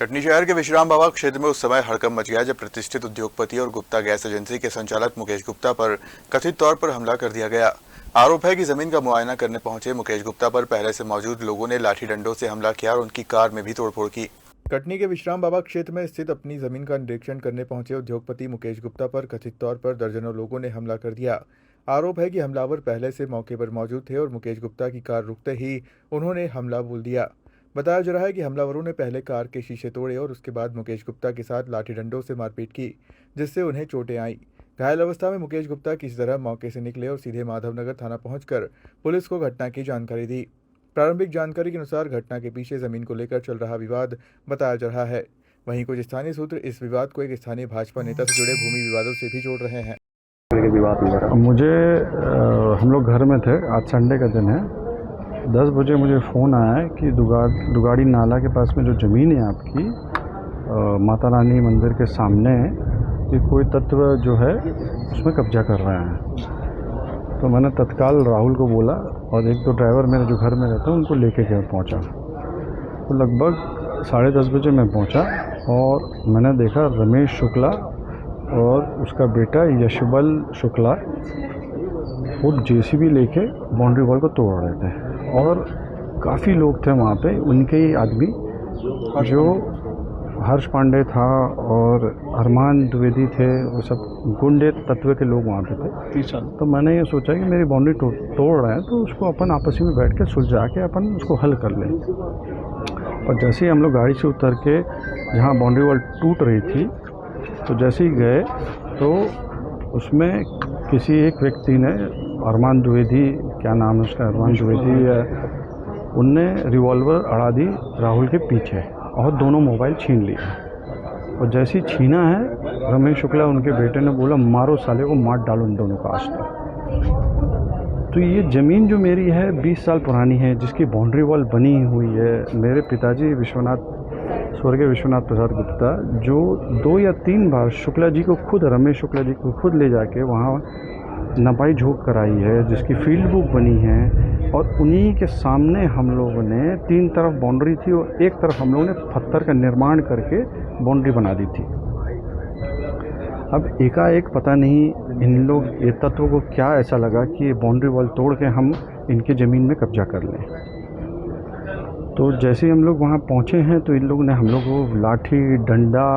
कटनी शहर के विश्राम बाबा क्षेत्र में उस समय हड़कंप मच गया जब प्रतिष्ठित उद्योगपति और गुप्ता गैस एजेंसी के संचालक मुकेश गुप्ता पर कथित तौर पर हमला कर दिया गया। आरोप है कि जमीन का मुआयना करने पहुंचे मुकेश गुप्ता पर पहले से मौजूद लोगों ने लाठी डंडों से हमला किया और उनकी कार में भी तोड़फोड़ की। कटनी के विश्राम बाबा क्षेत्र में स्थित अपनी जमीन का निरीक्षण करने पहुंचे उद्योगपति मुकेश गुप्ता पर कथित तौर पर दर्जनों लोगों ने हमला कर दिया। आरोप है कि हमलावर पहले से मौके पर मौजूद थे और मुकेश गुप्ता की कार रुकते ही उन्होंने हमला बोल दिया। बताया जा रहा है कि हमलावरों ने पहले कार के शीशे तोड़े और उसके बाद मुकेश गुप्ता के साथ लाठी डंडों से मारपीट की, जिससे उन्हें चोटें आईं। घायल अवस्था में मुकेश गुप्ता किसी तरह मौके से निकले और सीधे माधवनगर थाना पहुंचकर पुलिस को घटना की जानकारी दी। प्रारंभिक जानकारी के अनुसार घटना के पीछे जमीन को लेकर चल रहा विवाद बताया जा रहा है। वहीं कुछ स्थानीय सूत्र इस विवाद को एक स्थानीय भाजपा नेता से जुड़े भूमि विवादों से भी जोड़ रहे हैं। मुझे हम लोग घर में थे, आज संडे का दिन है। 10 बजे मुझे फ़ोन आया है कि दुगाड़ी नाला के पास में जो ज़मीन है आपकी माता रानी मंदिर के सामने कि कोई तत्व जो है उसमें कब्जा कर रहे हैं। तो मैंने तत्काल राहुल को बोला और एक दो ड्राइवर मेरे जो घर में रहते हैं उनको लेके घर पहुंचा। तो लगभग 10:30 बजे मैं पहुंचा और मैंने देखा रमेश शुक्ला और उसका बेटा यशबल शुक्ला वो जेसीबी लेके बाउंड्री वॉल को तोड़ रहे थे और काफ़ी लोग थे वहाँ पे, उनके ही आदमी जो हर्ष पांडे था और अरमान द्विवेदी थे, वो सब गुंडे तत्व के लोग वहाँ पे थे। तो मैंने ये सोचा कि मेरी बाउंड्री तोड़ रहे हैं तो उसको अपन आपसी में बैठ के सुलझा के अपन उसको हल कर लें। और जैसे ही हम लोग गाड़ी से उतर के जहाँ बाउंड्री वॉल टूट रही थी तो जैसे ही गए तो उसमें किसी एक व्यक्ति ने, अरमान द्विवेदी, क्या नाम है उसका, अरमान द्विवेदी, उनने रिवॉल्वर अड़ा दी राहुल के पीछे और दोनों मोबाइल छीन लिए। और जैसे ही छीना है रमेश शुक्ला उनके बेटे ने बोला मारो साले को, मार डालो इन दोनों का आज तक। तो ये ज़मीन जो मेरी है 20 साल पुरानी है, जिसकी बाउंड्री वॉल बनी हुई है। मेरे पिताजी स्वर्गीय विश्वनाथ प्रसाद गुप्ता जो 2 या 3 बार शुक्ला जी को खुद, रमेश शुक्ला जी को खुद ले जाके वहाँ नपाई झोंक कराई है, जिसकी फील्ड बुक बनी है। और उन्हीं के सामने हम लोगों ने 3 तरफ बाउंड्री थी और एक तरफ हम लोगों ने पत्थर का निर्माण करके बाउंड्री बना दी थी। अब एकाएक पता नहीं इन लोग ये तत्व को क्या ऐसा लगा कि ये बाउंड्री वॉल तोड़ के हम इनके ज़मीन में कब्जा कर लें। तो जैसे हम लोग वहाँ पहुँचे हैं तो इन लोगों ने हम लोग को लाठी डंडा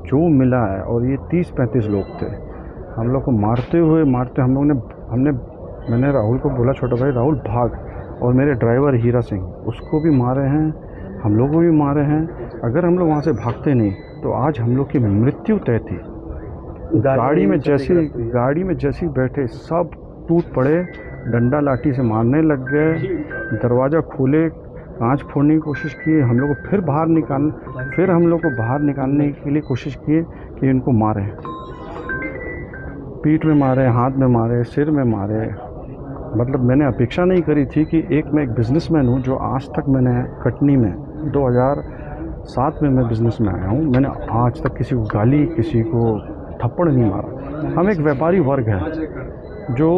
जो मिला है, और ये 30-35 लोग थे, हम लोग को मारते हम लोग ने मैंने राहुल को बोला, छोटा भाई राहुल भाग, और मेरे ड्राइवर हीरा सिंह उसको भी मारे हैं, हम लोग को भी मारे हैं। अगर हम लोग वहाँ से भागते नहीं तो आज हम लोग की मृत्यु तय थी। गाड़ी में जैसे बैठे सब टूट पड़े, डंडा लाठी से मारने लग गए, दरवाज़ा खोले, कांच फोड़ने की कोशिश की, हम लोग को फिर हम लोग को बाहर निकालने के लिए कोशिश किए कि इनको मारें। पीठ में मारे, हाथ में मारे, सिर में मारे। मतलब मैंने अपेक्षा नहीं करी थी कि मैं एक बिज़नेसमैन हूँ जो आज तक मैंने कटनी में 2007 में मैं बिज़नेस में आया हूँ, मैंने आज तक किसी को गाली, किसी को थप्पड़ नहीं मारा। हम एक व्यापारी वर्ग हैं जो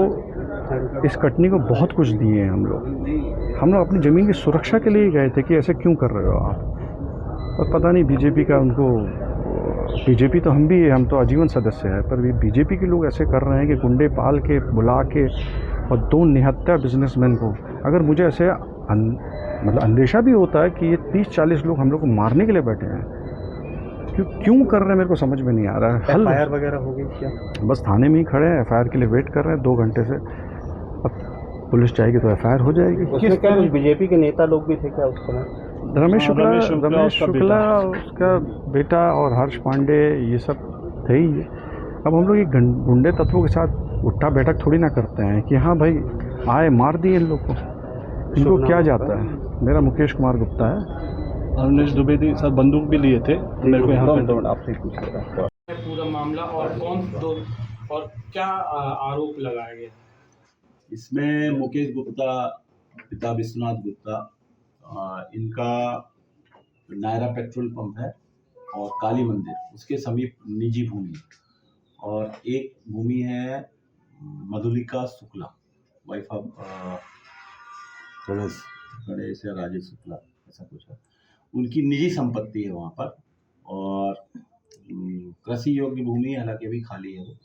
इस कटनी को बहुत कुछ दिए हैं। हम लोग अपनी ज़मीन की सुरक्षा के लिए गए थे कि ऐसे क्यों कर रहे हो आप। और पता नहीं बीजेपी का उनको, बीजेपी तो हम भी है, हम तो आजीवन सदस्य हैं, पर भी बीजेपी के लोग ऐसे कर रहे हैं कि गुंडे पाल के बुला के और 2 निहत्था बिजनेसमैन को, अगर मुझे ऐसे मतलब अंदेशा भी होता है कि ये 30-40 लोग हम लोग को मारने के लिए बैठे हैं, क्यों कर रहे हैं मेरे को समझ में नहीं आ रहा है। एफआईआर वगैरह हो गई क्या? बस थाने में ही खड़े हैं, एफआईआर के लिए वेट कर रहे हैं 2 घंटे से। अब पुलिस जाएगी तो एफआईआर हो जाएगी। उसमें क्या बीजेपी के नेता लोग भी थे क्या उस समय? रमेश शुक्ला उसका बेटा और हर्ष पांडे ये सब थे ही। अब हम लोग ये गुंडे तत्वों के साथ उठा बैठक थोड़ी ना करते हैं कि हाँ भाई आए मार दिए इन लोग को, इनको क्या जाता है। मेरा मुकेश कुमार गुप्ता है। अरुणेश द्विवेदी सर बंदूक भी लिए थे, मेरे को यहाँ पे आपसे पूछ रहा पूरा मामला और क्या आरोप लगाया गया? इसमें मुकेश गुप्ता, पिता विश्वनाथ गुप्ता, इनका नायरा पेट्रोल पंप है और काली मंदिर उसके समीप निजी भूमि, और एक भूमि है मधुलिका शुक्ला, वाइफ ऑफ गणेश या राजेश शुक्ला, ऐसा कुछ है, उनकी निजी संपत्ति है वहाँ पर। और कृषि योग्य भूमि है, हालांकि अभी खाली है वो,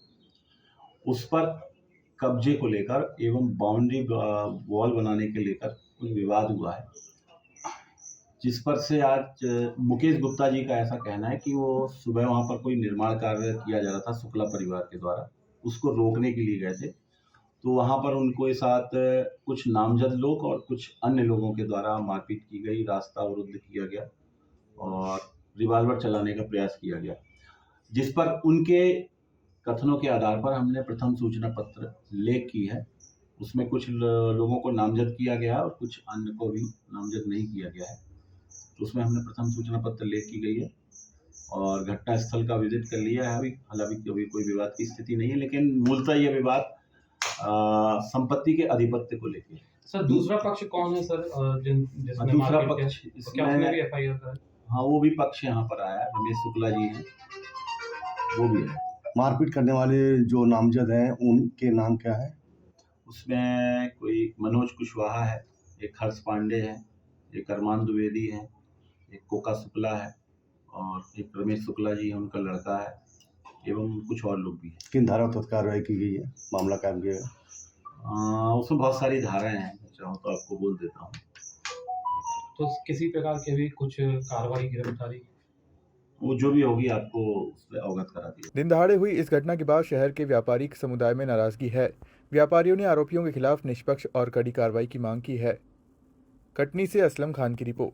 उस पर कब्जे को लेकर एवं बाउंड्री वॉल बनाने के लेकर कुछ विवाद हुआ है, जिस पर से आज मुकेश गुप्ता जी का ऐसा कहना है कि वो सुबह वहाँ पर कोई निर्माण कार्य किया जा रहा था शुक्ला परिवार के द्वारा, उसको रोकने के लिए गए थे। तो वहाँ पर उनको साथ कुछ नामजद लोग और कुछ अन्य लोगों के द्वारा मारपीट की गई, रास्ता अवरुद्ध किया गया और रिवाल्वर चलाने का प्रयास किया गया, जिस पर उनके कथनों के आधार पर हमने प्रथम सूचना पत्र लेख की है। उसमें कुछ लोगों को नामजद किया गया और कुछ अन्य को भी नामजद नहीं किया गया है। तो उसमें हमने प्रथम सूचना पत्र लेख की गई है और घटना स्थल का विजिट कर लिया है। हालांकि अभी कोई विवाद की स्थिति नहीं है, लेकिन मूलतः यह विवाद संपत्ति के अधिपत्य को लेकर। सर दूसरा पक्ष कौन है सर, जिसने दूसरा मारपीट पक्ष किया? तो क्या उसने भी FIR करा है? हाँ, वो भी पक्ष यहाँ पर आया है, रमेश शुक्ला जी हैं, वो भी है। मारपीट करने वाले जो नामजद हैं उनके नाम क्या है? उसमें कोई मनोज कुशवाहा है, एक हर्ष पांडे है, एक अरमान द्विवेदी है, एक कोका शुक्ला है और एक रमेश शुक्ला जी है, उनका लड़का है, एवं कुछ और लोग भी हैं। किन धारा तहत कार्रवाई की गई है, मामला कायम किया गया? उसमें बहुत सारी धाराएं हैं, चाहो तो आपको बोल देता हूँ। तो किसी प्रकार के भी कुछ कार्रवाई, गिरफ्तारी? वो जो भी होगी आपको उससे अवगत करा दिया। दिन दहाड़े हुई इस घटना के बाद शहर के व्यापारिक समुदाय में नाराजगी है। व्यापारियों ने आरोपियों के खिलाफ निष्पक्ष और कड़ी कार्रवाई की मांग की है। कटनी से असलम खान की रिपोर्ट।